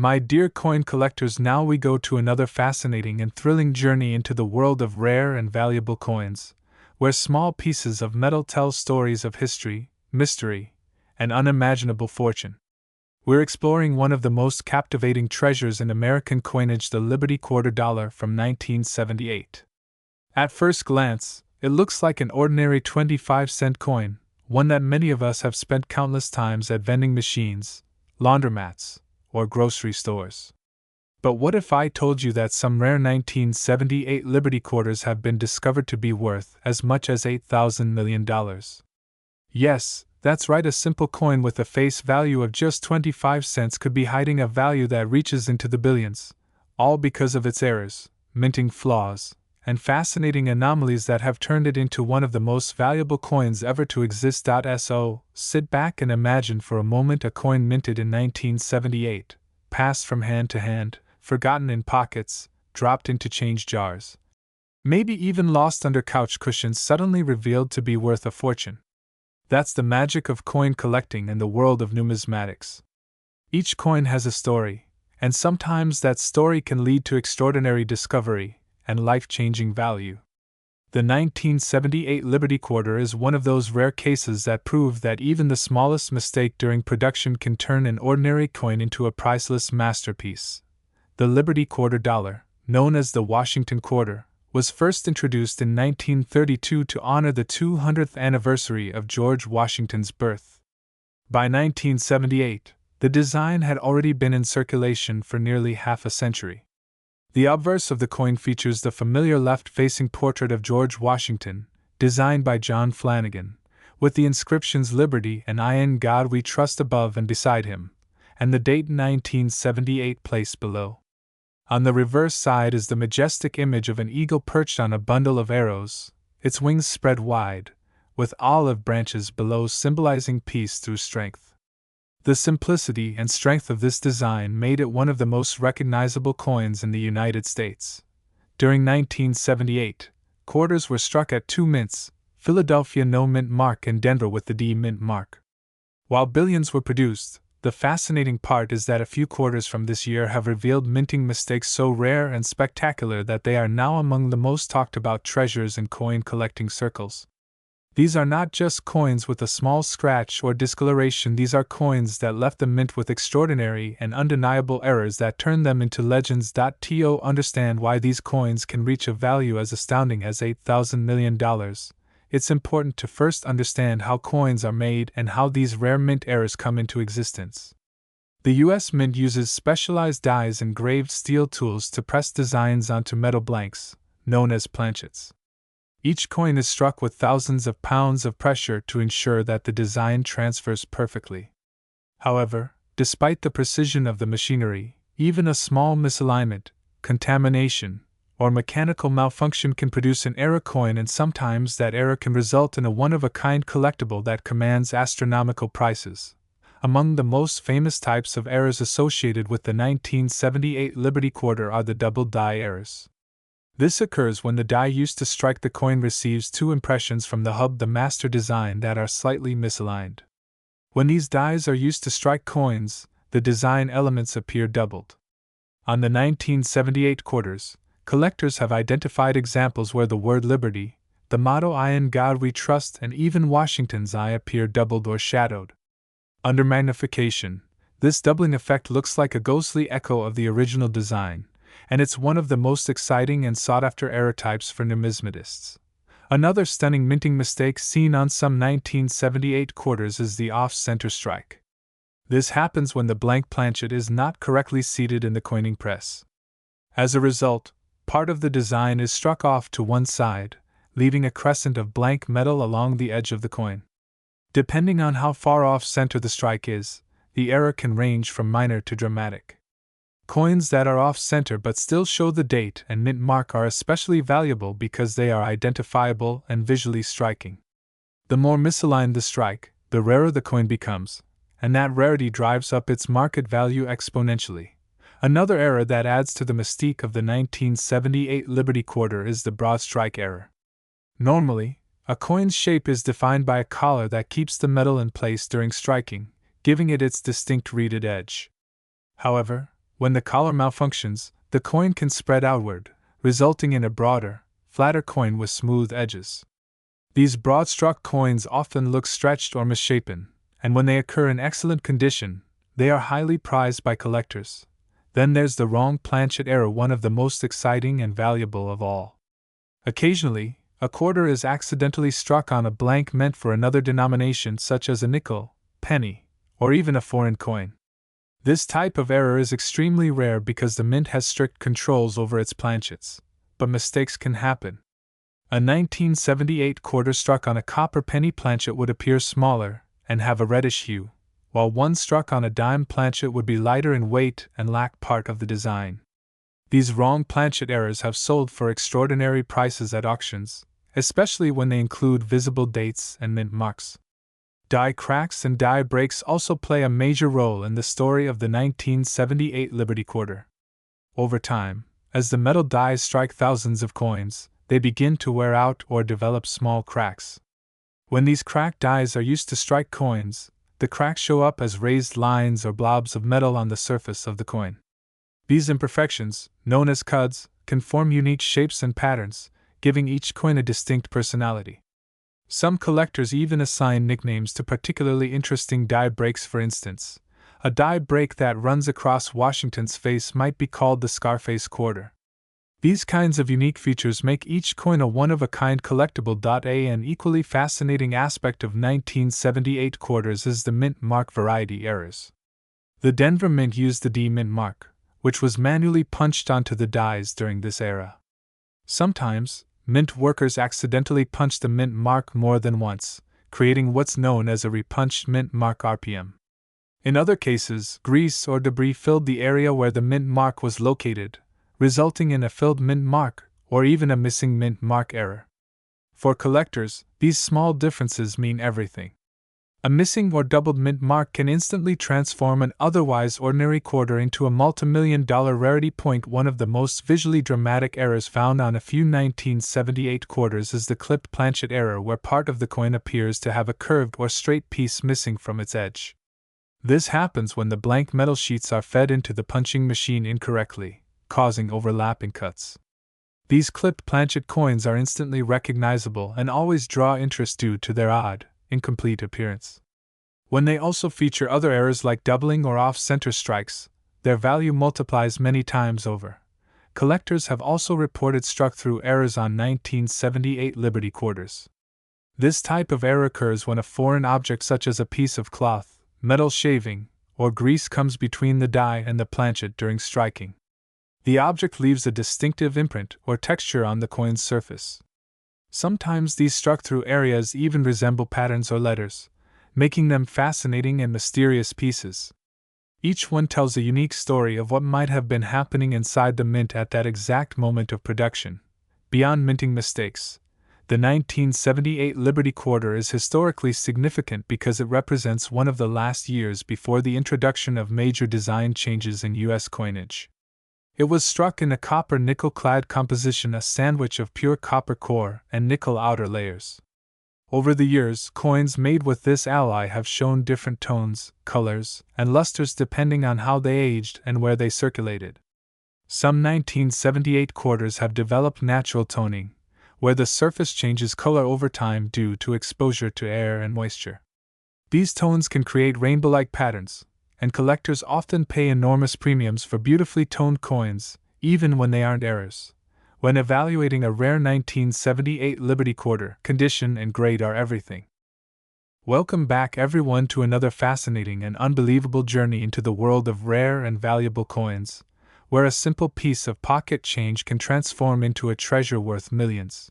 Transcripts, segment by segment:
My dear coin collectors, now we go to another fascinating and thrilling journey into the world of rare and valuable coins, where small pieces of metal tell stories of history, mystery, and unimaginable fortune. We're exploring one of the most captivating treasures in American coinage, the Liberty Quarter Dollar from 1978. At first glance, it looks like an ordinary 25-cent coin, one that many of us have spent countless times at vending machines, laundromats, or grocery stores. But what if I told you that some rare 1978 Liberty quarters have been discovered to be worth as much as $8,000 million? Yes, that's right, a simple coin with a face value of just 25 cents could be hiding a value that reaches into the billions, all because of its errors, minting flaws, and fascinating anomalies that have turned it into one of the most valuable coins ever to exist. So, sit back and imagine for a moment a coin minted in 1978, passed from hand to hand, forgotten in pockets, dropped into change jars, maybe even lost under couch cushions, suddenly revealed to be worth a fortune. That's the magic of coin collecting and the world of numismatics. Each coin has a story, and sometimes that story can lead to extraordinary discovery and life-changing value. The 1978 Liberty Quarter is one of those rare cases that prove that even the smallest mistake during production can turn an ordinary coin into a priceless masterpiece. The Liberty Quarter Dollar, known as the Washington Quarter, was first introduced in 1932 to honor the 200th anniversary of George Washington's birth. By 1978, the design had already been in circulation for nearly half a century. The obverse of the coin features the familiar left-facing portrait of George Washington, designed by John Flanagan, with the inscriptions "Liberty" and "In God We Trust" above and beside him, and the date 1978 placed below. On the reverse side is the majestic image of an eagle perched on a bundle of arrows, its wings spread wide, with olive branches below symbolizing peace through strength. The simplicity and strength of this design made it one of the most recognizable coins in the United States. During 1978, quarters were struck at two mints, Philadelphia no mint mark and Denver with the D mint mark. While billions were produced, the fascinating part is that a few quarters from this year have revealed minting mistakes so rare and spectacular that they are now among the most talked about treasures in coin collecting circles. These are not just coins with a small scratch or discoloration, these are coins that left the mint with extraordinary and undeniable errors that turned them into legends. To understand why these coins can reach a value as astounding as $8,000 million, it's important to first understand how coins are made and how these rare mint errors come into existence. The U.S. Mint uses specialized dies and engraved steel tools to press designs onto metal blanks, known as planchets. Each coin is struck with thousands of pounds of pressure to ensure that the design transfers perfectly. However, despite the precision of the machinery, even a small misalignment, contamination, or mechanical malfunction can produce an error coin, and sometimes that error can result in a one-of-a-kind collectible that commands astronomical prices. Among the most famous types of errors associated with the 1978 Liberty Quarter are the double die errors. This occurs when the die used to strike the coin receives two impressions from the hub, the master design, that are slightly misaligned. When these dies are used to strike coins, the design elements appear doubled. On the 1978 quarters, collectors have identified examples where the word Liberty, the motto "In God We Trust," and even Washington's I appear doubled or shadowed. Under magnification, this doubling effect looks like a ghostly echo of the original design, and it's one of the most exciting and sought-after error types for numismatists. Another stunning minting mistake seen on some 1978 quarters is the off-center strike. This happens when the blank planchet is not correctly seated in the coining press. As a result, part of the design is struck off to one side, leaving a crescent of blank metal along the edge of the coin. Depending on how far off-center the strike is, the error can range from minor to dramatic. Coins that are off-center but still show the date and mint mark are especially valuable because they are identifiable and visually striking. The more misaligned the strike, the rarer the coin becomes, and that rarity drives up its market value exponentially. Another error that adds to the mystique of the 1978 Liberty Quarter is the broad strike error. Normally, a coin's shape is defined by a collar that keeps the metal in place during striking, giving it its distinct reeded edge. However, When the collar malfunctions, the coin can spread outward, resulting in a broader, flatter coin with smooth edges. These broad-struck coins often look stretched or misshapen, and when they occur in excellent condition, they are highly prized by collectors. Then there's the wrong planchet error, one of the most exciting and valuable of all. Occasionally, a quarter is accidentally struck on a blank meant for another denomination, such as a nickel, penny, or even a foreign coin. This type of error is extremely rare because the mint has strict controls over its planchets, but mistakes can happen. A 1978 quarter struck on a copper penny planchet would appear smaller and have a reddish hue, while one struck on a dime planchet would be lighter in weight and lack part of the design. These wrong planchet errors have sold for extraordinary prices at auctions, especially when they include visible dates and mint marks. Die cracks and die breaks also play a major role in the story of the 1978 Liberty Quarter. Over time, as the metal dies strike thousands of coins, they begin to wear out or develop small cracks. When these cracked dies are used to strike coins, the cracks show up as raised lines or blobs of metal on the surface of the coin. These imperfections, known as cuds, can form unique shapes and patterns, giving each coin a distinct personality. Some collectors even assign nicknames to particularly interesting die breaks. For instance, a die break that runs across Washington's face might be called the Scarface quarter. These kinds of unique features make each coin a one-of-a-kind collectible. An equally fascinating aspect of 1978 quarters is the mint mark variety errors. The Denver Mint used the D mint mark, which was manually punched onto the dies during this era. Sometimes, mint workers accidentally punched the mint mark more than once, creating what's known as a repunched mint mark RPM. In other cases, grease or debris filled the area where the mint mark was located, resulting in a filled mint mark or even a missing mint mark error. For collectors, these small differences mean everything. A missing or doubled mint mark can instantly transform an otherwise ordinary quarter into a multi-million-dollar rarity. One of the most visually dramatic errors found on a few 1978 quarters is the clipped planchet error, where part of the coin appears to have a curved or straight piece missing from its edge. This happens when the blank metal sheets are fed into the punching machine incorrectly, causing overlapping cuts. These clipped planchet coins are instantly recognizable and always draw interest due to their odd, incomplete appearance. When they also feature other errors like doubling or off-center strikes, their value multiplies many times over. Collectors have also reported struck-through errors on 1978 Liberty quarters. This type of error occurs when a foreign object such as a piece of cloth, metal shaving, or grease comes between the die and the planchet during striking. The object leaves a distinctive imprint or texture on the coin's surface. Sometimes these struck-through areas even resemble patterns or letters, making them fascinating and mysterious pieces. Each one tells a unique story of what might have been happening inside the mint at that exact moment of production. Beyond minting mistakes, the 1978 Liberty Quarter is historically significant because it represents one of the last years before the introduction of major design changes in U.S. coinage. It was struck in a copper nickel-clad composition, a sandwich of pure copper core and nickel outer layers. Over the years, coins made with this alloy have shown different tones, colors, and lusters depending on how they aged and where they circulated. Some 1978 quarters have developed natural toning, where the surface changes color over time due to exposure to air and moisture. These tones can create rainbow-like patterns, and collectors often pay enormous premiums for beautifully toned coins, even when they aren't errors. When evaluating a rare 1978 Liberty Quarter, condition and grade are everything. Welcome back, everyone, to another fascinating and unbelievable journey into the world of rare and valuable coins, where a simple piece of pocket change can transform into a treasure worth millions.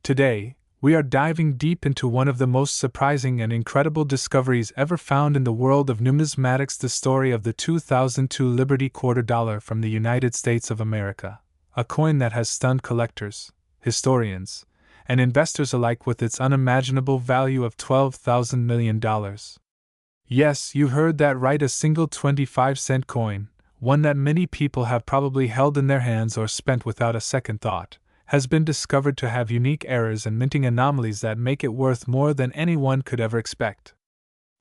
Today, we are diving deep into one of the most surprising and incredible discoveries ever found in the world of numismatics, the story of the 2002 Liberty Quarter Dollar from the United States of America, a coin that has stunned collectors, historians, and investors alike with its unimaginable value of $12,000 million. Yes, you heard that right, a single 25-cent coin, one that many people have probably held in their hands or spent without a second thought, has been discovered to have unique errors and minting anomalies that make it worth more than anyone could ever expect.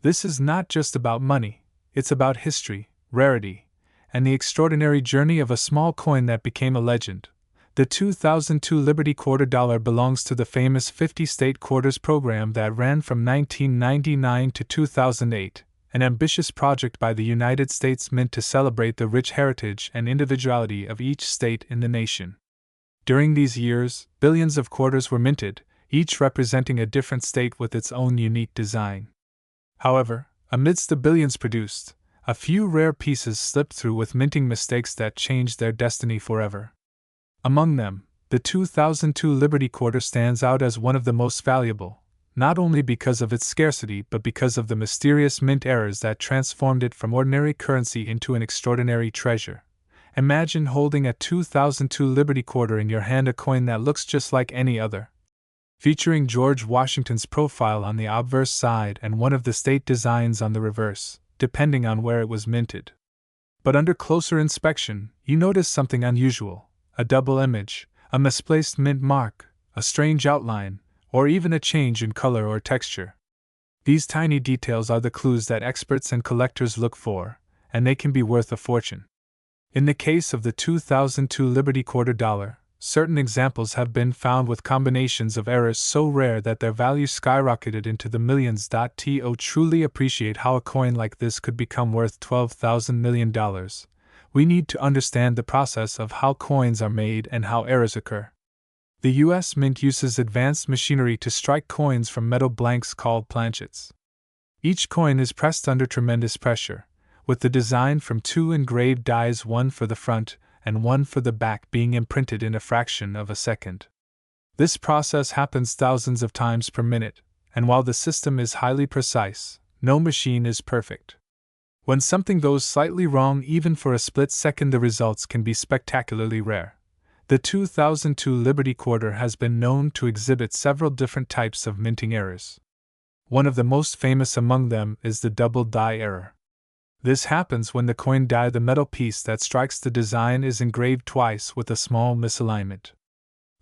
This is not just about money, it's about history, rarity, and the extraordinary journey of a small coin that became a legend. The 2002 Liberty Quarter Dollar belongs to the famous 50-state quarters program that ran from 1999 to 2008, an ambitious project by the United States Mint to celebrate the rich heritage and individuality of each state in the nation. During these years, billions of quarters were minted, each representing a different state with its own unique design. However, amidst the billions produced, a few rare pieces slipped through with minting mistakes that changed their destiny forever. Among them, the 2002 Liberty Quarter stands out as one of the most valuable, not only because of its scarcity but because of the mysterious mint errors that transformed it from ordinary currency into an extraordinary treasure. Imagine holding a 2002 Liberty Quarter in your hand, a coin that looks just like any other, featuring George Washington's profile on the obverse side and one of the state designs on the reverse, depending on where it was minted. But under closer inspection, you notice something unusual: a double image, a misplaced mint mark, a strange outline, or even a change in color or texture. These tiny details are the clues that experts and collectors look for, and they can be worth a fortune. In the case of the 2002 Liberty Quarter Dollar, certain examples have been found with combinations of errors so rare that their value skyrocketed into the millions. To truly appreciate how a coin like this could become worth $12,000 million, we need to understand the process of how coins are made and how errors occur. The U.S. Mint uses advanced machinery to strike coins from metal blanks called planchets. Each coin is pressed under tremendous pressure, with the design from two engraved dies, one for the front and one for the back, being imprinted in a fraction of a second. This process happens thousands of times per minute, and while the system is highly precise, no machine is perfect. When something goes slightly wrong even for a split second, the results can be spectacularly rare. The 2002 Liberty Quarter has been known to exhibit several different types of minting errors. One of the most famous among them is the double die error. This happens when the coin die, the metal piece that strikes the design, is engraved twice with a small misalignment.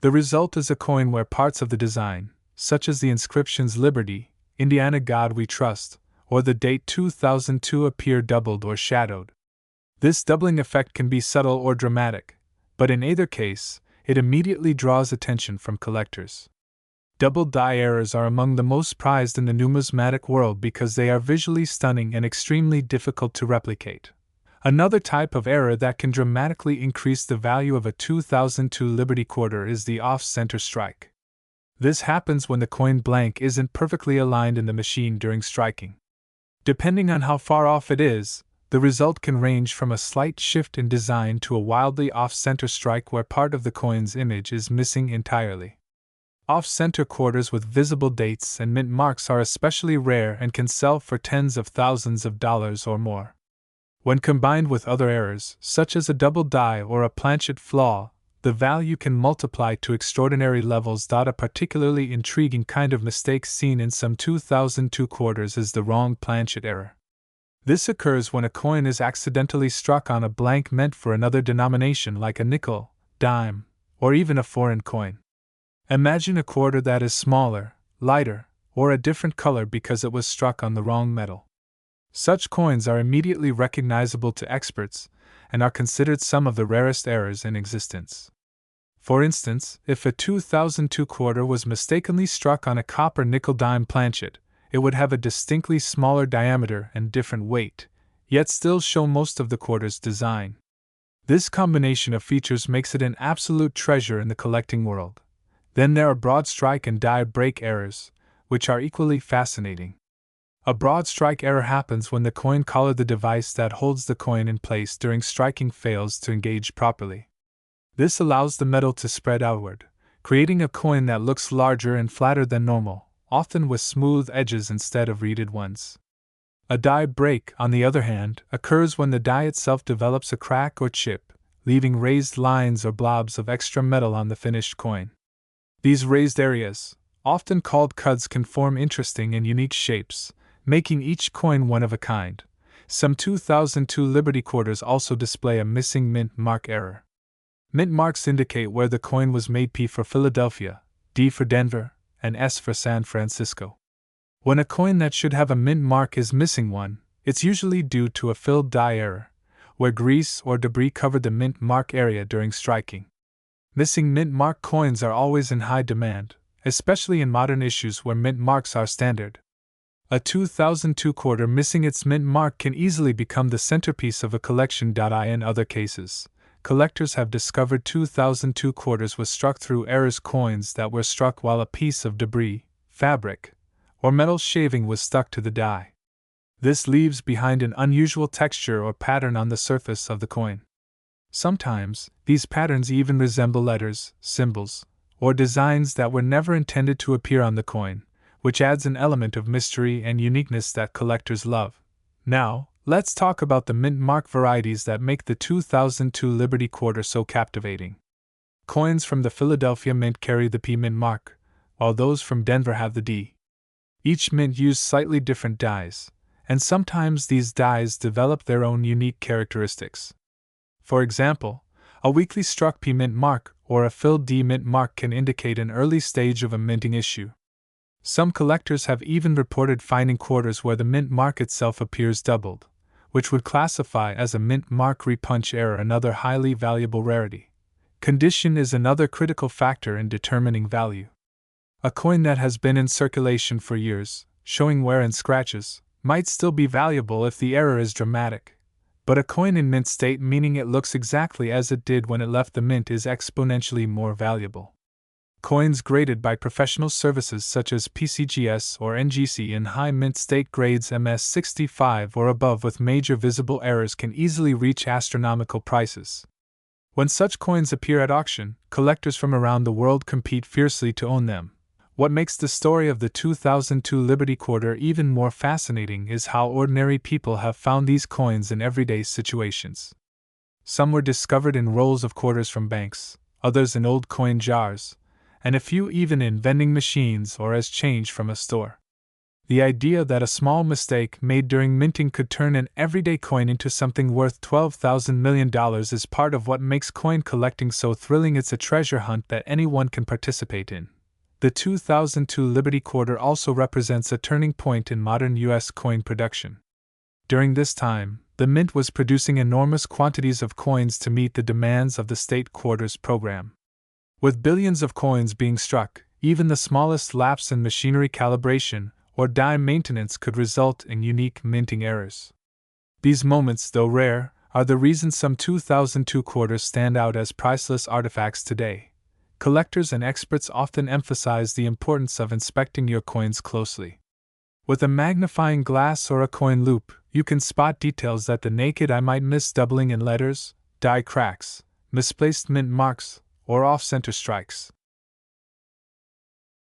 The result is a coin where parts of the design, such as the inscriptions Liberty, Indiana God We Trust, or the date 2002, appear doubled or shadowed. This doubling effect can be subtle or dramatic, but in either case, it immediately draws attention from collectors. Double die errors are among the most prized in the numismatic world because they are visually stunning and extremely difficult to replicate. Another type of error that can dramatically increase the value of a 2002 Liberty Quarter is the off-center strike. This happens when the coin blank isn't perfectly aligned in the machine during striking. Depending on how far off it is, the result can range from a slight shift in design to a wildly off-center strike where part of the coin's image is missing entirely. Off-center quarters with visible dates and mint marks are especially rare and can sell for tens of thousands of dollars or more. When combined with other errors, such as a double die or a planchet flaw, the value can multiply to extraordinary levels. A particularly intriguing kind of mistake seen in some 2002 quarters is the wrong planchet error. This occurs when a coin is accidentally struck on a blank meant for another denomination like a nickel, dime, or even a foreign coin. Imagine a quarter that is smaller, lighter, or a different color because it was struck on the wrong metal. Such coins are immediately recognizable to experts and are considered some of the rarest errors in existence. For instance, if a 2002 quarter was mistakenly struck on a copper nickel dime planchet, it would have a distinctly smaller diameter and different weight, yet still show most of the quarter's design. This combination of features makes it an absolute treasure in the collecting world. Then there are broad strike and die break errors, which are equally fascinating. A broad strike error happens when the coin collar, the device that holds the coin in place during striking, fails to engage properly. This allows the metal to spread outward, creating a coin that looks larger and flatter than normal, often with smooth edges instead of reeded ones. A die break, on the other hand, occurs when the die itself develops a crack or chip, leaving raised lines or blobs of extra metal on the finished coin. These raised areas, often called cuds, can form interesting and unique shapes, making each coin one of a kind. Some 2002 Liberty Quarters also display a missing mint mark error. Mint marks indicate where the coin was made: P for Philadelphia, D for Denver, and S for San Francisco. When a coin that should have a mint mark is missing one, it's usually due to a filled die error, where grease or debris covered the mint mark area during striking. Missing mint mark coins are always in high demand, especially in modern issues where mint marks are standard. A 2002 quarter missing its mint mark can easily become the centerpiece of a collection. In other cases, collectors have discovered 2002 quarters was struck through errors, coins that were struck while a piece of debris, fabric, or metal shaving was stuck to the die. This leaves behind an unusual texture or pattern on the surface of the coin. Sometimes, these patterns even resemble letters, symbols, or designs that were never intended to appear on the coin, which adds an element of mystery and uniqueness that collectors love. Now, let's talk about the mint mark varieties that make the 2002 Liberty Quarter so captivating. Coins from the Philadelphia Mint carry the P mint mark, while those from Denver have the D. Each mint used slightly different dies, and sometimes these dies develop their own unique characteristics. For example, a weakly struck P mint mark or a filled D mint mark can indicate an early stage of a minting issue. Some collectors have even reported finding quarters where the mint mark itself appears doubled, which would classify as a mint mark repunch error, another highly valuable rarity. Condition is another critical factor in determining value. A coin that has been in circulation for years, showing wear and scratches, might still be valuable if the error is dramatic. But a coin in mint state, meaning it looks exactly as it did when it left the mint, is exponentially more valuable. Coins graded by professional services such as PCGS or NGC in high mint state grades MS65 or above with major visible errors can easily reach astronomical prices. When such coins appear at auction, collectors from around the world compete fiercely to own them. What makes the story of the 2002 Liberty Quarter even more fascinating is how ordinary people have found these coins in everyday situations. Some were discovered in rolls of quarters from banks, others in old coin jars, and a few even in vending machines or as change from a store. The idea that a small mistake made during minting could turn an everyday coin into something worth $12,000 million is part of what makes coin collecting so thrilling. It's a treasure hunt that anyone can participate in. The 2002 Liberty Quarter also represents a turning point in modern U.S. coin production. During this time, the mint was producing enormous quantities of coins to meet the demands of the state quarters program. With billions of coins being struck, even the smallest lapse in machinery calibration or die maintenance could result in unique minting errors. These moments, though rare, are the reason some 2002 quarters stand out as priceless artifacts today. Collectors and experts often emphasize the importance of inspecting your coins closely. With a magnifying glass or a coin loop, you can spot details that the naked eye might miss: doubling in letters, die cracks, misplaced mint marks, or off-center strikes.